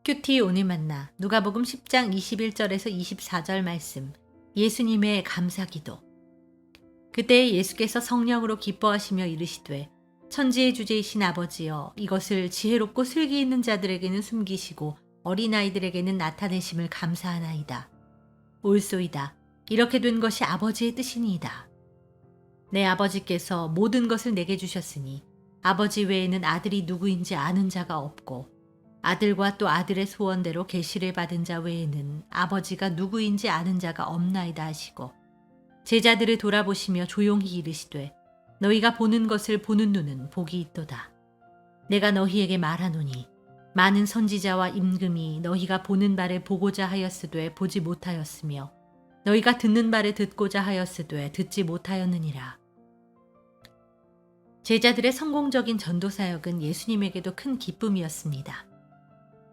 큐티 오늘 만나 누가복음 10장 21절에서 24절 말씀. 예수님의 감사기도. 그때 예수께서 성령으로 기뻐하시며 이르시되 천지의 주제이신 아버지여, 이것을 지혜롭고 슬기 있는 자들에게는 숨기시고 어린아이들에게는 나타내심을 감사하나이다. 옳소이다. 이렇게 된 것이 아버지의 뜻이니이다. 내 아버지께서 모든 것을 내게 주셨으니 아버지 외에는 아들이 누구인지 아는 자가 없고, 아들과 또 아들의 소원대로 계시를 받은 자 외에는 아버지가 누구인지 아는 자가 없나이다 하시고, 제자들을 돌아보시며 조용히 이르시되 너희가 보는 것을 보는 눈은 복이 있도다. 내가 너희에게 말하노니 많은 선지자와 임금이 너희가 보는 바를 보고자 하였으되 보지 못하였으며 너희가 듣는 바를 듣고자 하였으되 듣지 못하였느니라. 제자들의 성공적인 전도 사역은 예수님에게도 큰 기쁨이었습니다.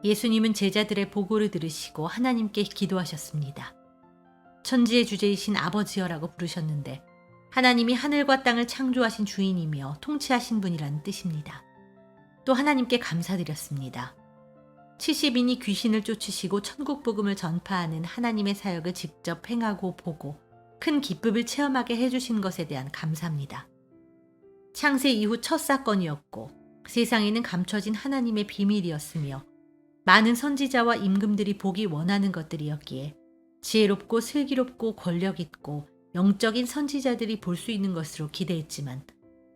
예수님은 제자들의 보고를 들으시고 하나님께 기도하셨습니다. 천지의 주제이신 아버지여라고 부르셨는데, 하나님이 하늘과 땅을 창조하신 주인이며 통치하신 분이라는 뜻입니다. 또 하나님께 감사드렸습니다. 70인이 귀신을 쫓으시고 천국 복음을 전파하는 하나님의 사역을 직접 행하고 보고 큰 기쁨을 체험하게 해주신 것에 대한 감사입니다. 창세 이후 첫 사건이었고 세상에는 감춰진 하나님의 비밀이었으며 많은 선지자와 임금들이 보기 원하는 것들이었기에 지혜롭고 슬기롭고 권력 있고 영적인 선지자들이 볼 수 있는 것으로 기대했지만,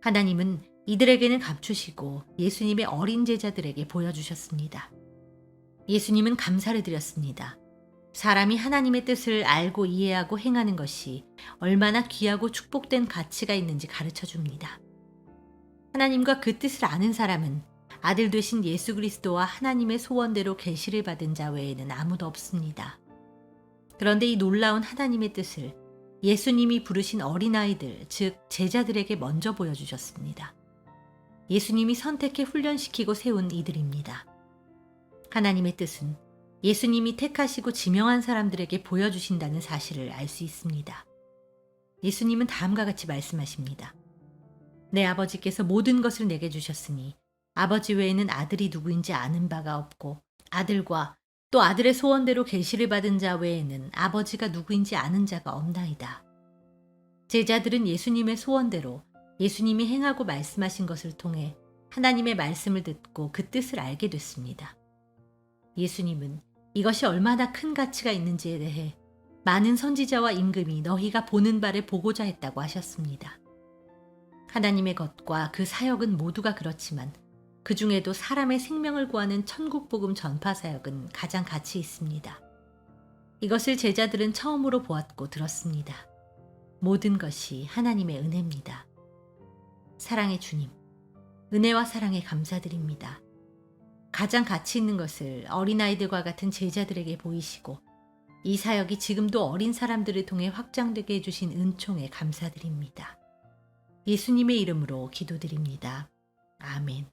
하나님은 이들에게는 감추시고 예수님의 어린 제자들에게 보여주셨습니다. 예수님은 감사를 드렸습니다. 사람이 하나님의 뜻을 알고 이해하고 행하는 것이 얼마나 귀하고 축복된 가치가 있는지 가르쳐 줍니다. 하나님과 그 뜻을 아는 사람은 아들 되신 예수 그리스도와 하나님의 소원대로 계시를 받은 자 외에는 아무도 없습니다. 그런데 이 놀라운 하나님의 뜻을 예수님이 부르신 어린아이들, 즉 제자들에게 먼저 보여주셨습니다. 예수님이 선택해 훈련시키고 세운 이들입니다. 하나님의 뜻은 예수님이 택하시고 지명한 사람들에게 보여주신다는 사실을 알 수 있습니다. 예수님은 다음과 같이 말씀하십니다. 내 아버지께서 모든 것을 내게 주셨으니 아버지 외에는 아들이 누구인지 아는 바가 없고, 아들과 또 아들의 소원대로 계시를 받은 자 외에는 아버지가 누구인지 아는 자가 없나이다. 제자들은 예수님의 소원대로 예수님이 행하고 말씀하신 것을 통해 하나님의 말씀을 듣고 그 뜻을 알게 됐습니다. 예수님은 이것이 얼마나 큰 가치가 있는지에 대해 많은 선지자와 임금이 너희가 보는 바를 보고자 했다고 하셨습니다. 하나님의 것과 그 사역은 모두가 그렇지만 그 중에도 사람의 생명을 구하는 천국 복음 전파 사역은 가장 가치 있습니다. 이것을 제자들은 처음으로 보았고 들었습니다. 모든 것이 하나님의 은혜입니다. 사랑의 주님, 은혜와 사랑에 감사드립니다. 가장 가치 있는 것을 어린아이들과 같은 제자들에게 보이시고 이 사역이 지금도 어린 사람들을 통해 확장되게 해주신 은총에 감사드립니다. 예수님의 이름으로 기도드립니다. 아멘.